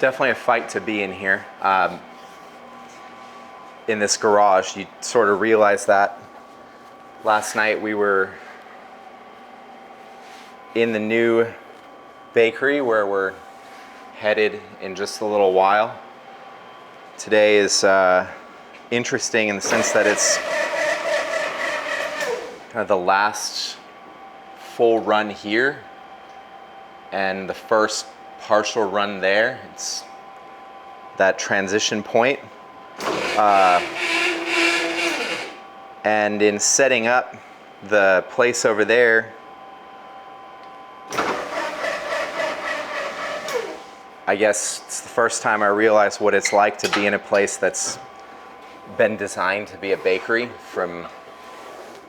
definitely a fight to be in here. In this garage, you sort of realize that. Last night we were in the new bakery where we're headed in just a little while. Today is interesting in the sense that it's kind of the last full run here and the first partial run there. It's that transition point. And in setting up the place over there, I guess it's the first time I realized what it's like to be in a place that's been designed to be a bakery from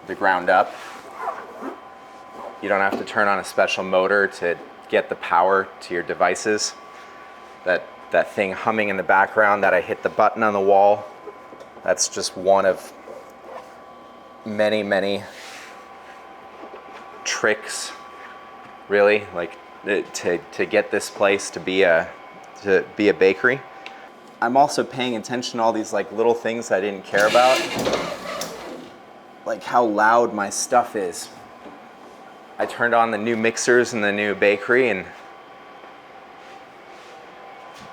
the ground up. You don't have to turn on a special motor to get the power to your devices. That thing humming in the background that I hit the button on the wall, that's just one of many, many tricks, really, like to get this place to be a bakery. I'm also paying attention to all these like little things I didn't care about, like how loud my stuff is. I turned on the new mixers in the new bakery and,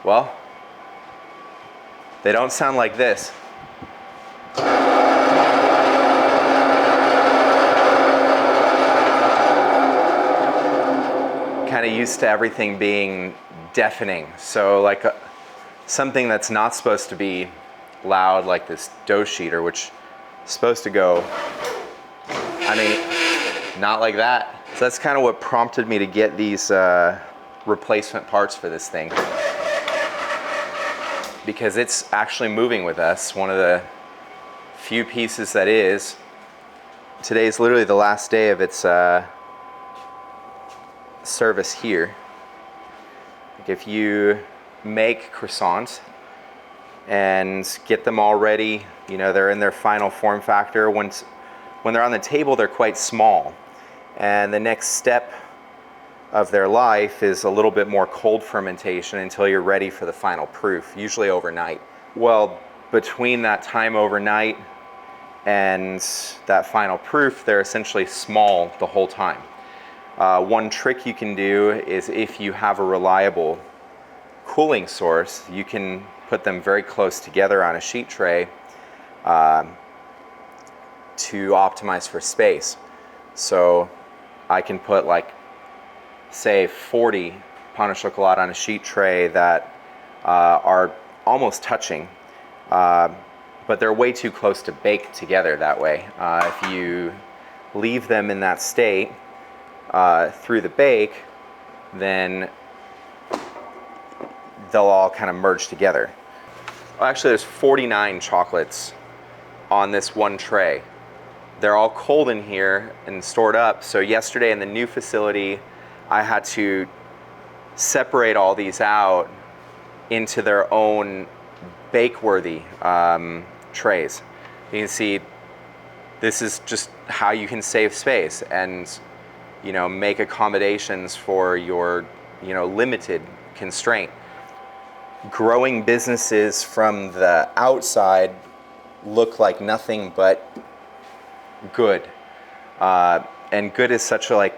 well, they don't sound like this. Kind of used to everything being deafening. So like something that's not supposed to be loud, like this dough sheeter, which is supposed to go, I mean, not like that. So that's kind of what prompted me to get these replacement parts for this thing, because it's actually moving with us. One of the few pieces that is. Today is literally the last day of its service here. Like if you make croissants and get them all ready, you know, they're in their final form factor. When they're on the table, they're quite small. And the next step of their life is a little bit more cold fermentation until you're ready for the final proof, usually overnight. Well, between that time overnight and that final proof, they're essentially small the whole time. One trick you can do is, if you have a reliable cooling source, you can put them very close together on a sheet tray to optimize for space. So I can put like, say 40 pain au chocolat on a sheet tray that are almost touching, but they're way too close to bake together that way. If you leave them in that state through the bake, then they'll all kind of merge together. Well, actually, there's 49 chocolates on this one tray. They're all cold in here and stored up. So yesterday in the new facility, I had to separate all these out into their own bake-worthy trays. You can see this is just how you can save space and, you know, make accommodations for your, you know, limited constraint. Growing businesses from the outside look like nothing but good. And good is such a like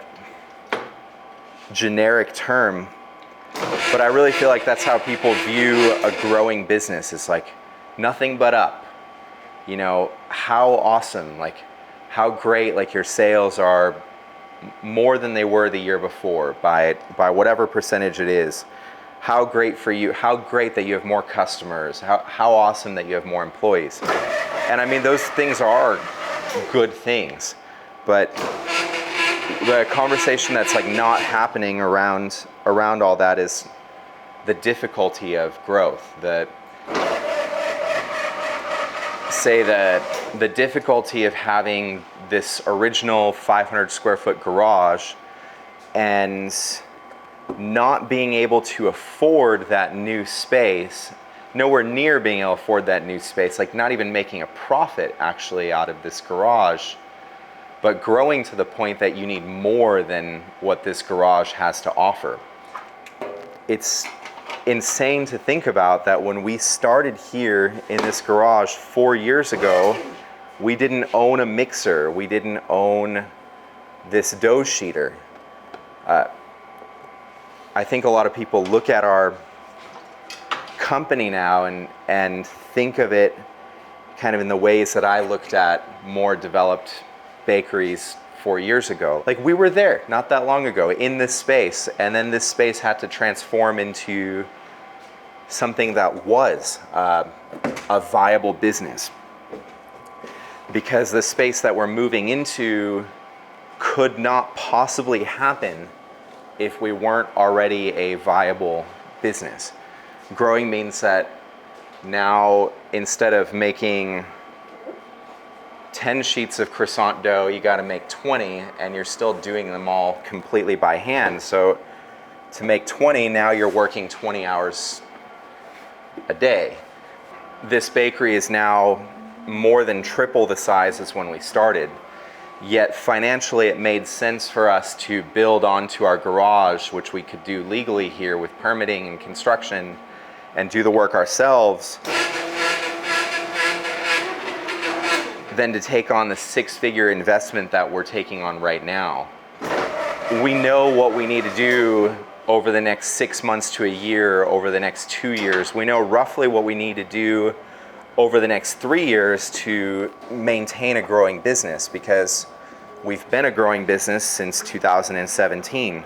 generic term, but I really feel like that's how people view a growing business. It's like nothing but up. You know, how awesome, like how great, like your sales are more than they were the year before by whatever percentage it is. How great for you, how great that you have more customers, how awesome that you have more employees. And I mean, those things are good things, but the conversation that's like not happening around all that is the difficulty of growth. The difficulty of having this original 500 square foot garage and not being able to afford that new space, nowhere near being able to afford that new space, like not even making a profit actually out of this garage, but growing to the point that you need more than what this garage has to offer. It's insane to think about that when we started here in this garage 4 years ago, we didn't own a mixer. We didn't own this dough sheeter. I think a lot of people look at our company now and think of it kind of in the ways that I looked at more developed bakeries 4 years ago. Like, we were there not that long ago in this space, and then this space had to transform into something that was a viable business, because the space that we're moving into could not possibly happen if we weren't already a viable business. Growing means that now, instead of making 10 sheets of croissant dough, you got to make 20, and you're still doing them all completely by hand. So to make 20, now you're working 20 hours a day. This bakery is now more than triple the size as when we started. Yet financially, it made sense for us to build onto our garage, which we could do legally here with permitting and construction, and do the work ourselves, than to take on the 6-figure investment that we're taking on right now. We know what we need to do over the next 6 months to a year, over the next 2 years. We know roughly what we need to do over the next 3 years to maintain a growing business, because we've been a growing business since 2017.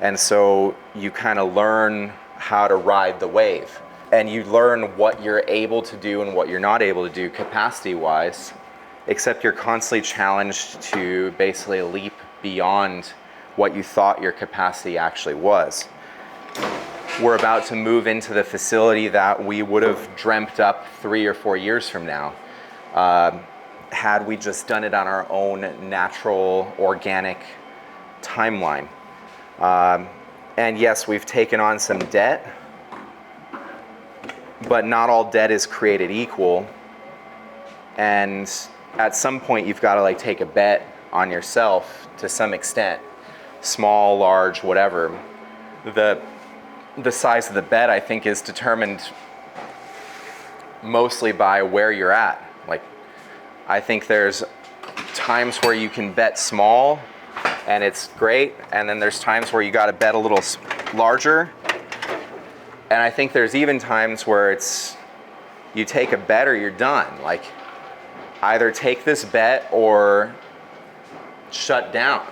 And so you kind of learn how to ride the wave, and you learn what you're able to do and what you're not able to do capacity-wise, except you're constantly challenged to basically leap beyond what you thought your capacity actually was. We're about to move into the facility that we would have dreamt up 3 or 4 years from now, had we just done it on our own natural, organic timeline. And yes, we've taken on some debt, but not all debt is created equal. And at some point, you've got to like take a bet on yourself to some extent, small, large, whatever. The size of the bet, I think, is determined mostly by where you're at. Like, I think there's times where you can bet small and it's great, and then there's times where you got to bet a little larger. And I think there's even times where it's you take a bet or you're done. Like, either take this bet or shut down.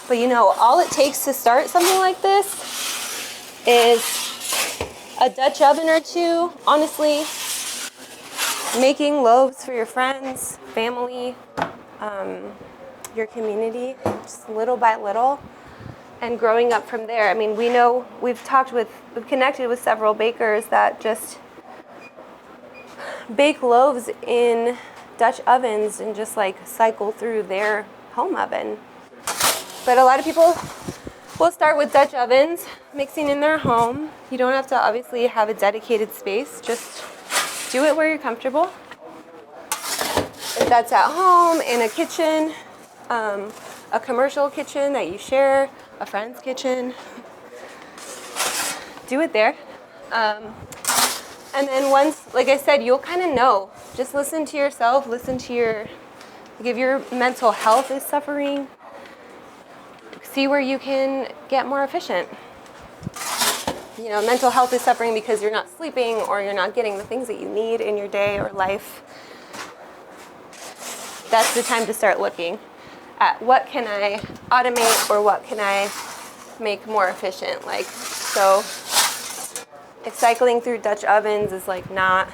But you know, all it takes to start something like this is a Dutch oven or two, honestly. Making loaves for your friends, family, your community, just little by little, and growing up from there. I mean, we know, we've connected with several bakers that just bake loaves in Dutch ovens and just like cycle through their home oven. But a lot of people will start with Dutch ovens, mixing in their home. You don't have to obviously have a dedicated space, just do it where you're comfortable. If that's at home, in a kitchen, a commercial kitchen that you share, a friend's kitchen, do it there. And then once, like I said, you'll kind of know. Just listen to yourself, if your mental health is suffering, see where you can get more efficient. You know, mental health is suffering because you're not sleeping or you're not getting the things that you need in your day or life. That's the time to start looking at what can I automate or what can I make more efficient. Like, so if cycling through Dutch ovens is like not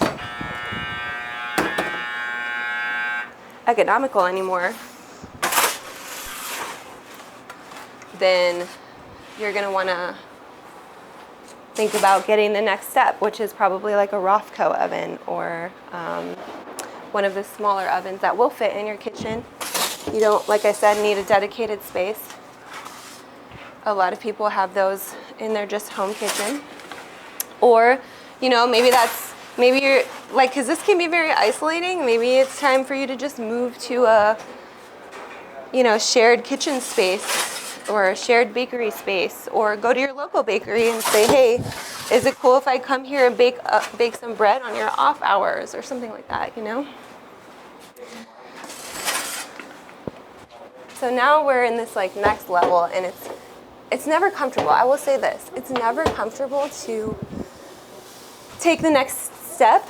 economical anymore, then you're gonna wanna think about getting the next step, which is probably like a Rothko oven or one of the smaller ovens that will fit in your kitchen. You don't, like I said, need a dedicated space. A lot of people have those in their just home kitchen. Or, you know, maybe you're like, cause this can be very isolating. Maybe it's time for you to just move to a, you know, shared kitchen space or a shared bakery space, or go to your local bakery and say, hey, is it cool if I come here and bake some bread on your off hours or something like that, you know? So now we're in this like next level, and it's never comfortable. I will say this, it's never comfortable to take the next step.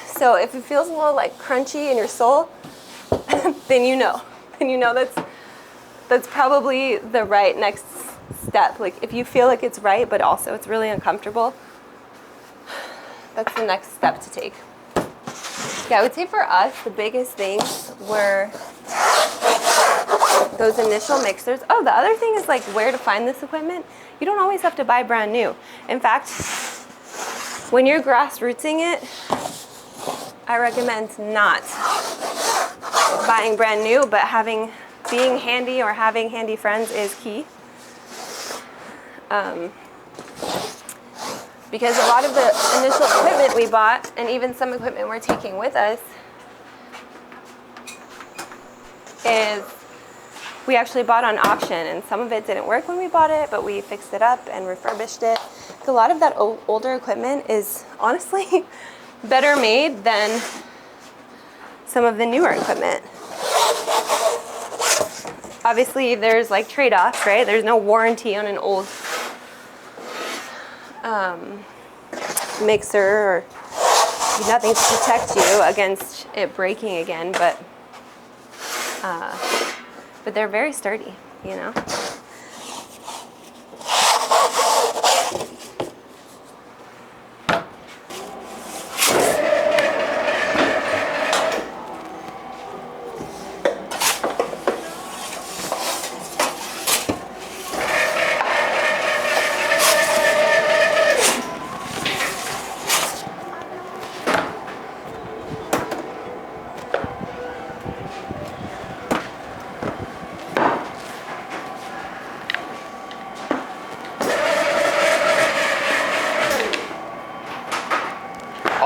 So if it feels a little like crunchy in your soul, then you know that's probably the right next step. Like if you feel like it's right, but also it's really uncomfortable, that's the next step to take. Yeah, I would say for us, the biggest things were those initial mixers. Oh, the other thing is like where to find this equipment. You don't always have to buy brand new. In fact, when you're grassrootsing it, I recommend not buying brand new, but being handy or having handy friends is key. Because a lot of the initial equipment we bought, and even some equipment we're taking with us, is we actually bought on auction, and some of it didn't work when we bought it, but we fixed it up and refurbished it. A lot of that older equipment is honestly better made than some of the newer equipment. Obviously, there's like trade-offs, right? There's no warranty on an old mixer, or nothing to protect you against it breaking again, but they're very sturdy, you know?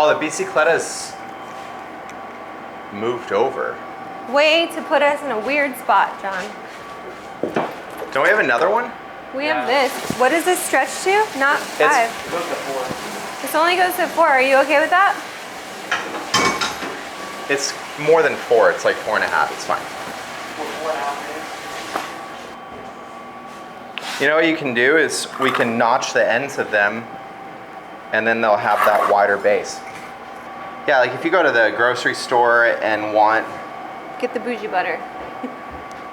Oh, the bicicleta's moved over. Way to put us in a weird spot, John. Don't we have another one? We have this. What does this stretch to? Not 5. It goes to 4. This only goes to 4. Are you okay with that? It's more than 4. It's like 4.5. It's fine. 4.5. You know what you can do is we can notch the ends of them, and then they'll have that wider base. Yeah, like if you go to the grocery store and want Get the bougie butter.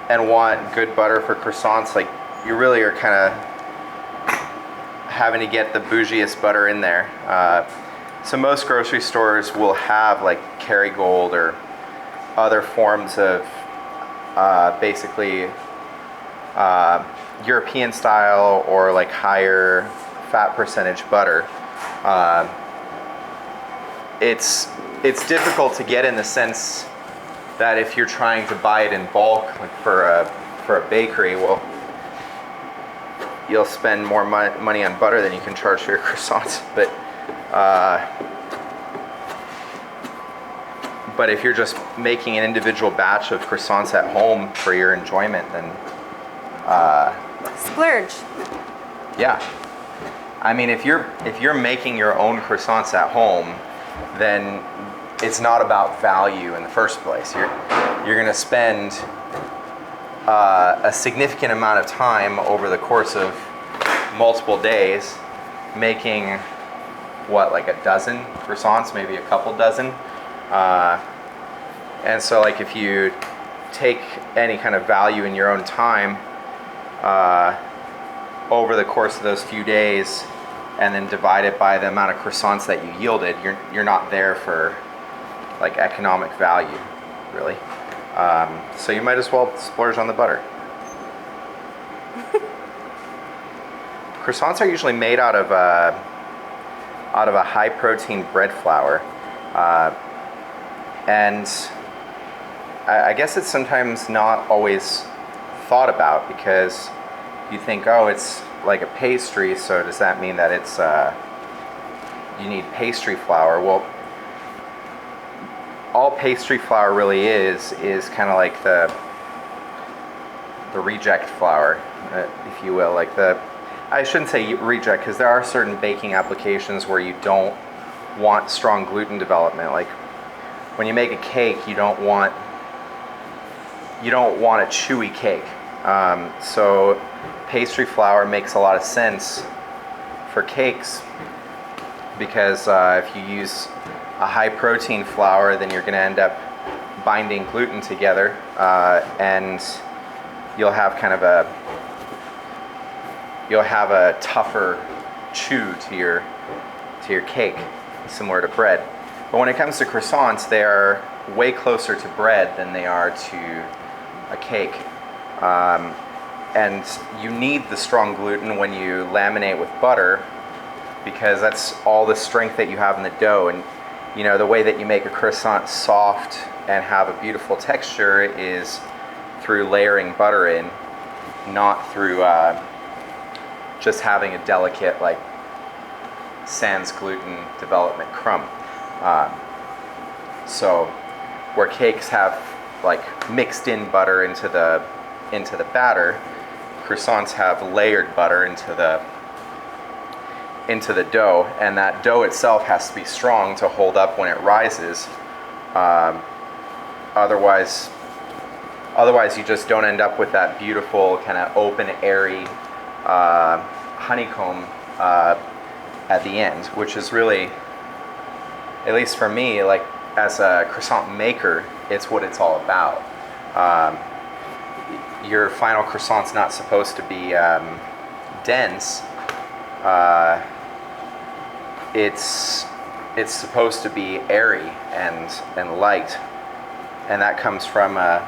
good butter for croissants, like you really are kind of having to get the bougiest butter in there. So most grocery stores will have like Kerrygold or other forms of basically European style or like higher fat percentage butter. It's difficult to get in the sense that if you're trying to buy it in bulk, like for a bakery, well, you'll spend more money on butter than you can charge for your croissants. But if you're just making an individual batch of croissants at home for your enjoyment, then Splurge. yeah. I mean, if you're making your own croissants at home, then it's not about value in the first place. You're going to spend a significant amount of time over the course of multiple days making like a dozen croissants, maybe a couple dozen. And so like if you take any kind of value in your own time over the course of those few days and then divide it by the amount of croissants that you yielded, you're not there for like economic value, really. So you might as well splurge on the butter. Croissants are usually made out of a high protein bread flour, and I guess it's sometimes not always thought about because you think, oh, it's like a pastry, so does that mean that it's you need pastry flour? Well, all pastry flour really is kind of like reject flour, if you will. Like I shouldn't say reject, because there are certain baking applications where you don't want strong gluten development. Like when you make a cake, you don't want a chewy cake. So pastry flour makes a lot of sense for cakes, because if you use a high protein flour, then you're going to end up binding gluten together, and you'll have a tougher chew to your cake, similar to bread. But when it comes to croissants, they are way closer to bread than they are to a cake. And you need the strong gluten when you laminate with butter, because that's all the strength that you have in the dough. And you know, the way that you make a croissant soft and have a beautiful texture is through layering butter in, not through just having a delicate, like, sans gluten development crumb. So where cakes have like mixed in butter into the batter, croissants have layered butter into the dough, and that dough itself has to be strong to hold up when it rises. Otherwise you just don't end up with that beautiful kind of open, airy honeycomb at the end, which is really, at least for me, like as a croissant maker, it's what it's all about. Your final croissant's not supposed to be dense. It's supposed to be airy and light, and that comes from a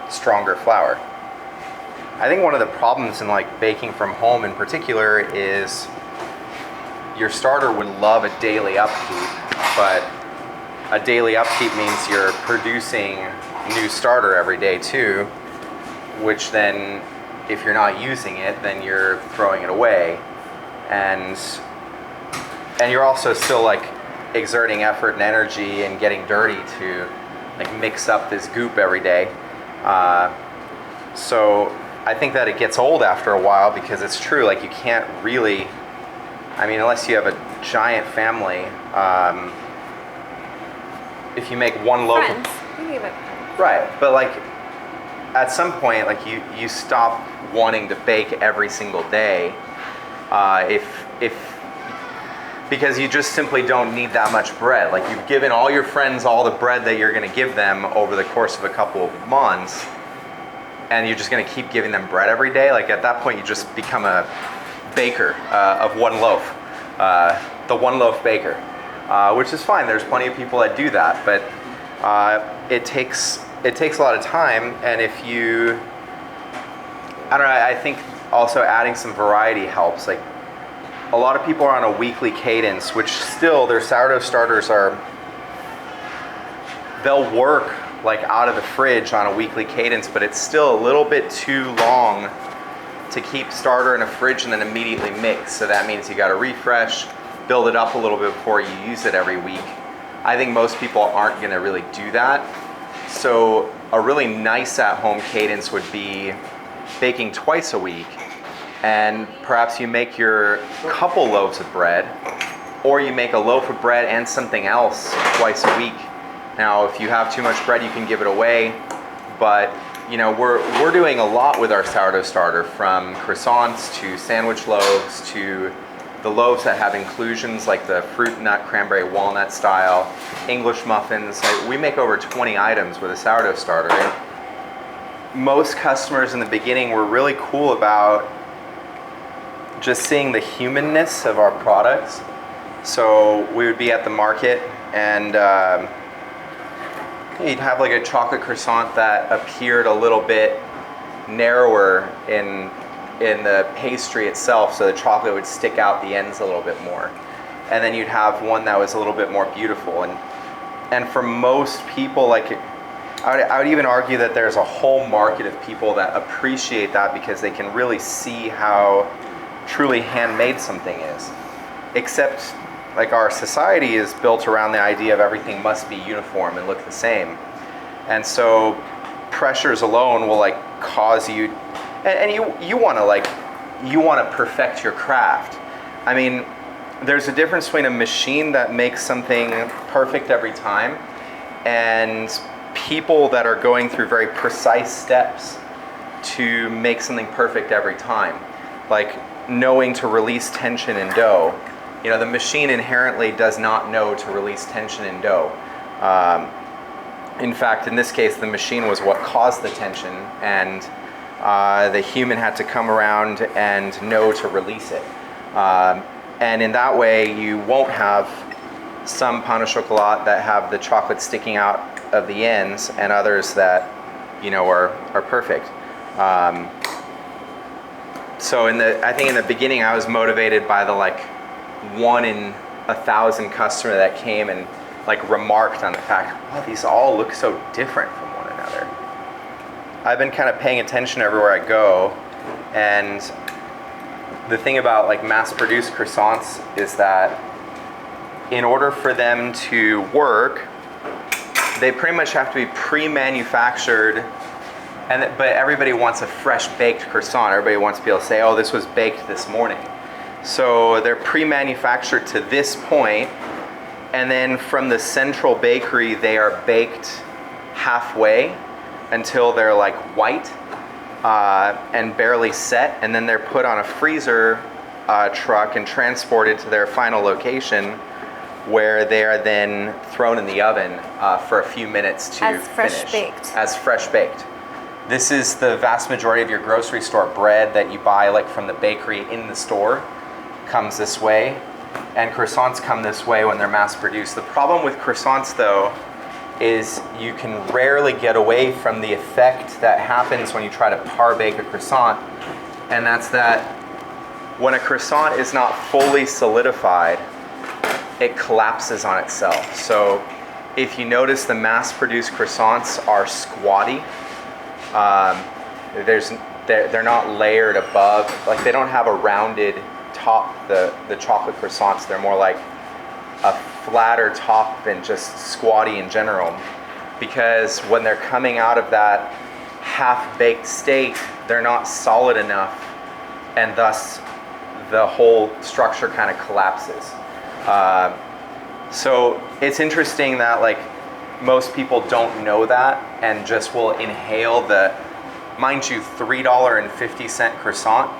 stronger flour. I think one of the problems in like baking from home in particular is your starter would love a daily upkeep, but a daily upkeep means you're producing new starter every day too, which then, if you're not using it, then you're throwing it away, and you're also still like exerting effort and energy and getting dirty to like mix up this goop every day. So I think that it gets old after a while, because it's true, like you can't really, I mean, unless you have a giant family, if you make one loaf Friends. You can give it. right, but like at some point, like you stop wanting to bake every single day, because you just simply don't need that much bread. Like you've given all your friends all the bread that you're going to give them over the course of a couple of months, and you're just going to keep giving them bread every day. Like at that point, you just become a baker of one loaf, the one loaf baker, which is fine. There's plenty of people that do that, but it takes a lot of time. And if you, I don't know, I think also adding some variety helps. Like a lot of people are on a weekly cadence, which still their sourdough starters they'll work like out of the fridge on a weekly cadence, but it's still a little bit too long to keep starter in a fridge and then immediately mix. So that means you got to refresh, build it up a little bit before you use it every week. I think most people aren't going to really do that. So a really nice at-home cadence would be baking twice a week, and perhaps you make your couple loaves of bread, or you make a loaf of bread and something else twice a week. Now, if you have too much bread, you can give it away, but you know, we're doing a lot with our sourdough starter, from croissants to sandwich loaves to the loaves that have inclusions like the fruit nut, cranberry, walnut style, English muffins. We make over 20 items with a sourdough starter. And most customers in the beginning were really cool about just seeing the humanness of our products. So we would be at the market, and you'd have like a chocolate croissant that appeared a little bit narrower in the pastry itself, so the chocolate would stick out the ends a little bit more. And then you'd have one that was a little bit more beautiful. And for most people, like I would even argue that there's a whole market of people that appreciate that, because they can really see how truly handmade something is. Except like our society is built around the idea of everything must be uniform and look the same. And so pressures alone will like cause you, and you want to perfect your craft. I mean, there's a difference between a machine that makes something perfect every time and people that are going through very precise steps to make something perfect every time. Like knowing to release tension in dough. You know, the machine inherently does not know to release tension in dough. In fact, in this case, the machine was what caused the tension, and the human had to come around and know to release it. And in that way, you won't have some pain au chocolat that have the chocolate sticking out of the ends, and others that, you know, are perfect. So I think in the beginning, I was motivated by the like 1 in 1,000 customer that came and like remarked on the fact, wow, these all look so different from one another. I've been kind of paying attention everywhere I go, and the thing about like mass-produced croissants is that in order for them to work, they pretty much have to be pre-manufactured, but everybody wants a fresh baked croissant. Everybody wants to be able to say, oh, this was baked this morning. So they're pre-manufactured to this point, and then from the central bakery, they are baked halfway until they're like white and barely set, and then they're put on a freezer truck and transported to their final location, where they are then thrown in the oven for a few minutes to as fresh finish. baked. As fresh baked. This is the vast majority of your grocery store bread that you buy like from the bakery in the store comes this way, and croissants come this way when they're mass produced. The problem with croissants though is you can rarely get away from the effect that happens when you try to par bake a croissant, and that's that when a croissant is not fully solidified, it collapses on itself. So if you notice, the mass-produced croissants are squatty. They're not layered above, like they don't have a rounded top, the chocolate croissants. They're more like a flatter top and just squatty in general, because when they're coming out of that half-baked state, they're not solid enough, and thus the whole structure kind of collapses. So it's interesting that like most people don't know that and just will inhale the, mind you, $3.50 croissant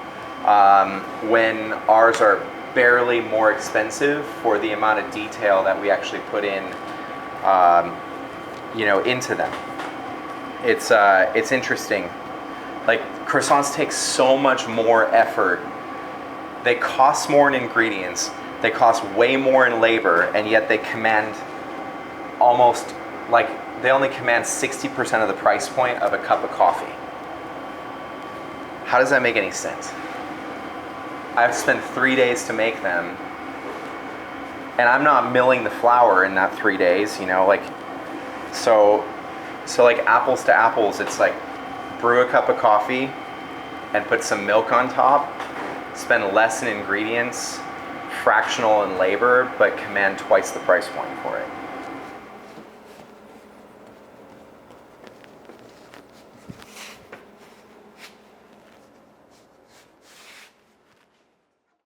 when ours are barely more expensive for the amount of detail that we actually put in, you know, into them. It's interesting. Like croissants take so much more effort. They cost more in ingredients. They cost way more in labor, and yet they command almost, like, they only command 60% of the price point of a cup of coffee. How does that make any sense? I've spent 3 days to make them, and I'm not milling the flour in that 3 days, you know, like, so like apples to apples, it's like brew a cup of coffee and put some milk on top, spend less in ingredients, fractional in labor, but command twice the price point for it.